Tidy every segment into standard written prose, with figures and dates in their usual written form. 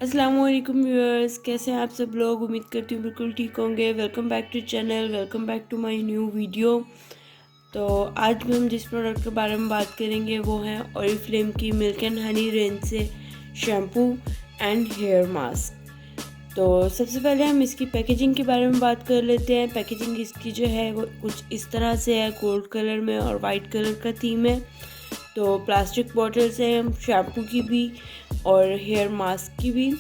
अस्सलामुअलैकुम व्यूअर्स, कैसे हैं आप सब लोग। उम्मीद करती हूँ बिल्कुल ठीक होंगे। Welcome back to channel, welcome back to my new video. तो आज भी हम जिस प्रोडक्ट के बारे में बात करेंगे वो है ओरिफ्लेम की मिल्क एंड हनी रेंज से शैम्पू एंड हेयर मास्क। तो सबसे पहले हम इसकी पैकेजिंग के बारे में बात कर लेते हैं। पैकेजिंग इसकी जो है वो कुछ इस तरह से है, गोल्ड कलर में और वाइट कलर का थीम है। तो प्लास्टिक बॉटल्स हैं शैम्पू की भी और हेयर मास्क की भी।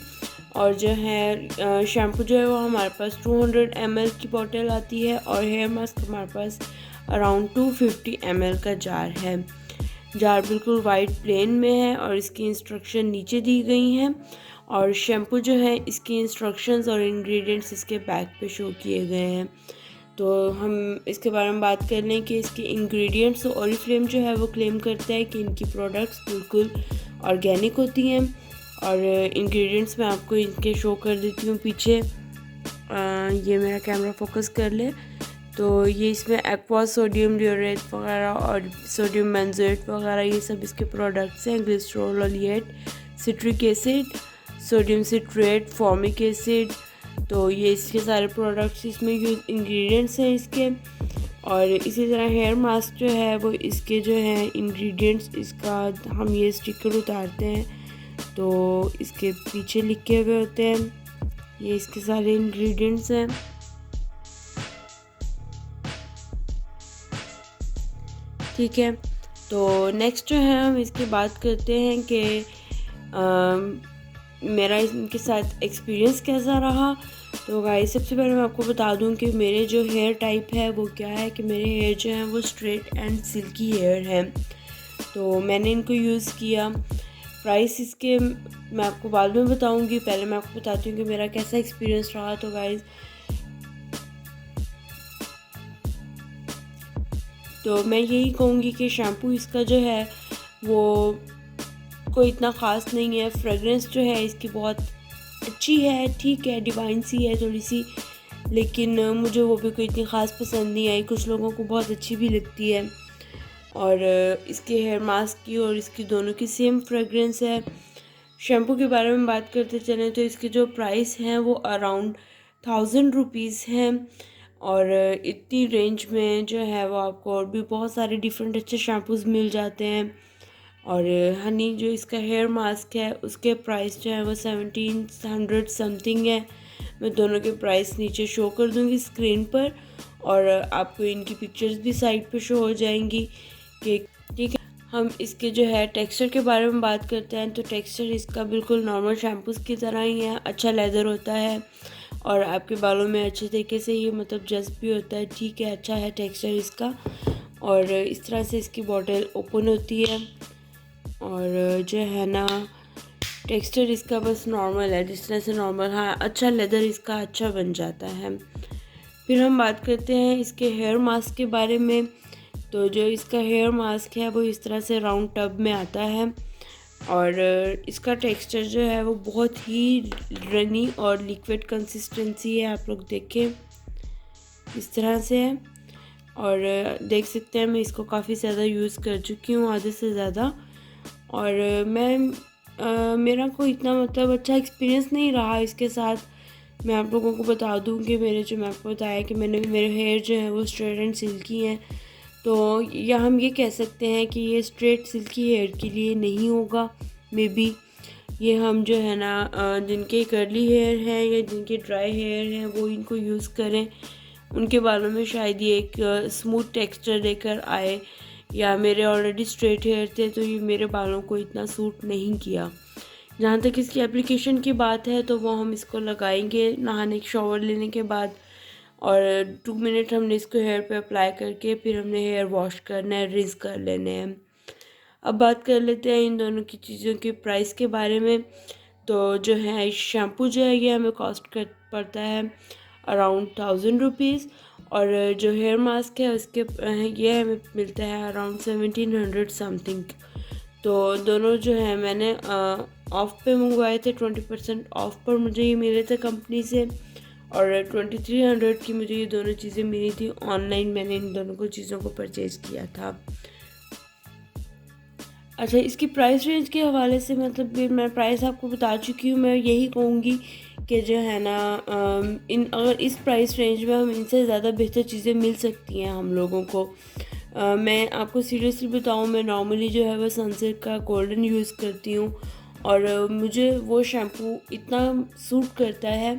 और जो है शैम्पू जो है वो हमारे पास 200 ml की बॉटल आती है और हेयर मास्क हमारे पास अराउंड 250 ml का जार है। जार बिल्कुल वाइट प्लेन में है और इसकी इंस्ट्रक्शन नीचे दी गई हैं। और शैम्पू जो है इसकी इंस्ट्रक्शंस और इंग्रेडिएंट्स इसके बैक पे शो किए गए हैं। तो हम इसके बारे में बात कर लें कि इसके इंग्रेडिएंट्स। ओरिफ्लेम जो है वो क्लेम करता है कि इनकी प्रोडक्ट्स बिल्कुल ऑर्गेनिक होती हैं। और इंग्रेडिएंट्स मैं आपको इनके शो कर देती हूँ पीछे। ये मेरा कैमरा फोकस कर ले तो ये इसमें एक्वा सोडियम ल्यूरेट वगैरह और सोडियम बेंजोएट वगैरह ये सब इसके प्रोडक्ट्स हैं। Glycerol oleate, citric acid, sodium citrate, formic acid. तो ये इसके सारे प्रोडक्ट्स इसमें इंग्रेडिएंट्स हैं इसके। और इसी तरह हेयर मास्क जो है वो इसके जो है इंग्रेडिएंट्स, इसका हम ये स्टिकर उतारते हैं तो इसके पीछे लिखे हुए होते हैं। ये इसके सारे इंग्रेडिएंट्स हैं। ठीक है, तो नेक्स्ट जो है हम इसकी बात करते हैं कि मेरा इनके साथ एक्सपीरियंस कैसा रहा। तो गाइस सबसे पहले मैं आपको बता दूं कि मेरे जो हेयर टाइप है वो क्या है कि मेरे हेयर जो हैं वो स्ट्रेट एंड सिल्की हेयर हैं। तो मैंने इनको यूज़ किया। प्राइस इसके मैं आपको बाद में बताऊंगी, पहले मैं आपको बताती हूँ कि मेरा कैसा एक्सपीरियंस रहा। तो गाइस तो मैं यही कहूँगी कि शैम्पू इसका जो है वो कोई इतना ख़ास नहीं है। फ्रेगरेंस जो है इसकी बहुत अच्छी है, ठीक है, डिवाइन सी है थोड़ी सी, लेकिन मुझे वो भी कोई इतनी ख़ास पसंद नहीं आई। कुछ लोगों को बहुत अच्छी भी लगती है। और इसके हेयर मास्क की और इसकी दोनों की सेम फ्रेगरेंस है। शैम्पू के बारे में बात करते चलें तो इसके जो प्राइस हैं वो अराउंड 1000 रुपीज़ हैं। और इतनी रेंज में जो है वो आपको और भी बहुत सारे डिफरेंट अच्छे शैम्पूज़ मिल जाते हैं। और हनी जो इसका हेयर मास्क है उसके प्राइस जो है वो 1700 समथिंग है। मैं दोनों के प्राइस नीचे शो कर दूंगी स्क्रीन पर और आपको इनकी पिक्चर्स भी साइड पे शो हो जाएंगी कि ठीक है। हम इसके जो है टेक्सचर के बारे में बात करते हैं तो टेक्सचर इसका बिल्कुल नॉर्मल शैम्पूज़ की तरह ही है। अच्छा लेदर होता है और आपके बालों में अच्छे तरीके से ये मतलब जज्ब भी होता है। ठीक है, अच्छा है टेक्सचर इसका। और इस तरह से इसकी बॉटल ओपन होती है और जो है ना टेक्सचर इसका बस नॉर्मल है, जिस तरह से नॉर्मल, हाँ अच्छा लेदर इसका अच्छा बन जाता है। फिर हम बात करते हैं इसके हेयर मास्क के बारे में। तो जो इसका हेयर मास्क है वो इस तरह से राउंड टब में आता है और इसका टेक्सचर जो है वो बहुत ही रनी और लिक्विड कंसिस्टेंसी है। आप लोग देखें इस तरह से है। और देख सकते हैं मैं इसको काफ़ी ज़्यादा यूज़ कर चुकी हूँ, आधे से ज़्यादा। और मेरा कोई इतना मतलब अच्छा एक्सपीरियंस नहीं रहा इसके साथ। मैं आप लोगों को बता दूं कि मैं आपको बताया कि मेरे हेयर जो है वो स्ट्रेट एंड सिल्की हैं। तो या हम ये कह सकते हैं कि ये स्ट्रेट सिल्की हेयर के लिए नहीं होगा। मे बी ये हम जो है ना जिनके कर्ली हेयर हैं या जिनके ड्राई हेयर हैं वो इनको यूज़ करें। उनके बालों में शायद ये एक स्मूथ टेक्सचर लेकर आए। या मेरे ऑलरेडी स्ट्रेट हेयर थे तो ये मेरे बालों को इतना सूट नहीं किया। जहाँ तक इसकी एप्लीकेशन की बात है तो वो हम इसको लगाएंगे नहाने शॉवर लेने के बाद। और 2 मिनट हमने इसको हेयर पे अप्लाई करके फिर हमने हेयर वॉश करना है, रिंस कर लेने हैं। अब बात कर लेते हैं इन दोनों की चीज़ों के प्राइस के बारे में। तो जो है शैम्पू जो है ये हमें कॉस्ट कर पड़ता है अराउंड 1000 रुपीज़। और जो हेयर मास्क है उसके ये हमें मिलता है अराउंड 1700 समथिंग। तो दोनों जो है मैंने ऑफ़ पे मंगवाए थे, 20% ऑफ़ पर मुझे ये मिले थे कंपनी से। और 2300 की मुझे ये दोनों चीज़ें मिली थी ऑनलाइन। मैंने इन दोनों को चीज़ों को परचेज़ किया था। अच्छा, इसकी प्राइस रेंज के हवाले से मतलब भी मैं प्राइस आपको बता चुकी हूँ। मैं यही कहूँगी कि जो है ना इन अगर इस प्राइस रेंज में हम इनसे ज़्यादा बेहतर चीज़ें मिल सकती हैं हम लोगों को। मैं आपको सीरियसली बताऊँ, मैं नॉर्मली जो है वो सनसिल्क का गोल्डन यूज़ करती हूँ और मुझे वो शैम्पू इतना सूट करता है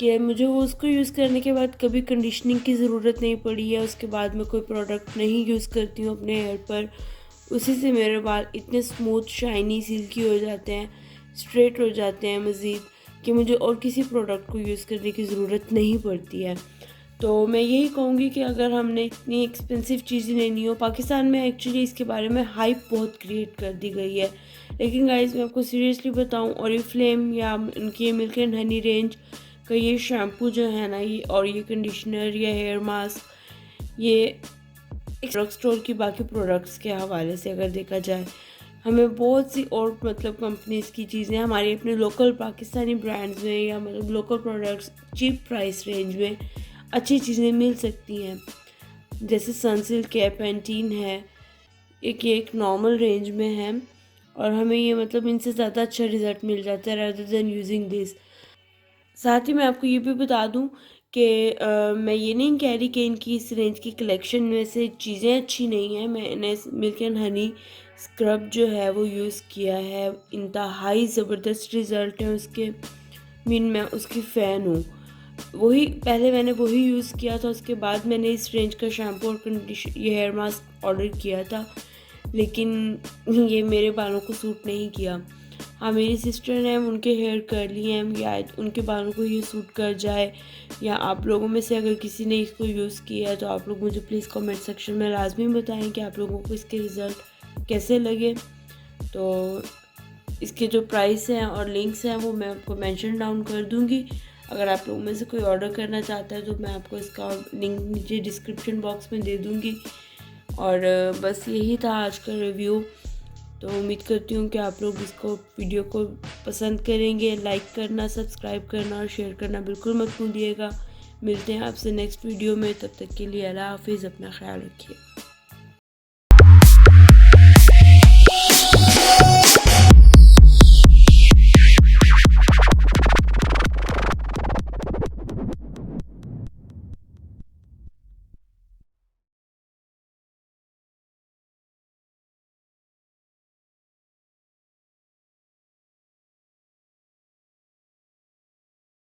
कि मुझे वो उसको यूज़ करने के बाद कभी कंडीशनिंग की ज़रूरत नहीं पड़ी है। उसके बाद मैं कोई प्रोडक्ट नहीं यूज़ करती हूँ अपने हेयर पर। उसी से मेरे बाल इतने स्मूथ, शाइनी, सिल्की हो जाते हैं, स्ट्रेट हो जाते हैं मज़ीद, कि मुझे और किसी प्रोडक्ट को यूज़ करने की ज़रूरत नहीं पड़ती है। तो मैं यही कहूँगी कि अगर हमने इतनी एक्सपेंसिव चीज़ें लेनी हो, पाकिस्तान में एक्चुअली इसके बारे में हाइप बहुत क्रिएट कर दी गई है। लेकिन गाइस मैं आपको सीरियसली बताऊँ, ओरिफ्लेम या उनकी मिल्क एंड हनी रेंज का ये शैम्पू जो है ना, ये और ये कंडीशनर या हेयर मास्क, ये ड्रग स्टोर की बाकी प्रोडक्ट्स के हवाले से अगर देखा जाए, हमें बहुत सी और मतलब कंपनीज़ की चीज़ें हमारी अपने लोकल पाकिस्तानी ब्रांड्स में या मतलब local products cheap price range में अच्छी चीज़ें मिल सकती हैं। जैसे सनसिल्क है, पैंटीन है, एक नॉर्मल रेंज में है और हमें ये मतलब इनसे ज़्यादा अच्छा रिज़ल्ट मिल जाता है रादर देन यूजिंग दिस। साथ ही मैं आपको ये भी बता दूं कि मैं ये नहीं कह रही कि इनकी इस रेंज की कलेक्शन में से चीज़ें अच्छी नहीं हैं। मैंने मिल्क एंड हनी स्क्रब जो है वो यूज़ किया है, इंतहाई ज़बरदस्त रिज़ल्ट है उसके। मैं उसकी फ़ैन हूँ। वही पहले मैंने वही यूज़ किया था, उसके बाद मैंने इस रेंज का शैम्पू और ये हेयर मास्क ऑर्डर किया था, लेकिन ये मेरे बालों को सूट नहीं किया। हाँ, मेरी सिस्टर हैं, उनके हेयर कर्ली हैं, या उनके बालों को ये सूट कर जाए, या आप लोगों में से अगर किसी ने इसको यूज़ किया है तो आप लोग मुझे प्लीज़ कमेंट सेक्शन में लाजमी बताएं कि आप लोगों को इसके रिज़ल्ट कैसे लगे। तो इसके जो प्राइस हैं और लिंक्स हैं वो मैं आपको मेंशन डाउन कर दूँगी। अगर आप लोगों में से कोई ऑर्डर करना चाहता है तो मैं आपको इसका लिंक नीचे डिस्क्रिप्शन बॉक्स में दे दूँगी। और बस यही था आज का रिव्यू। तो उम्मीद करती हूँ कि आप लोग इसको वीडियो को पसंद करेंगे। लाइक करना, सब्सक्राइब करना और शेयर करना बिल्कुल मत भूलिएगा। मिलते हैं आपसे नेक्स्ट वीडियो में, तब तक के लिए अल्लाह हाफिज़, अपना ख्याल रखिए।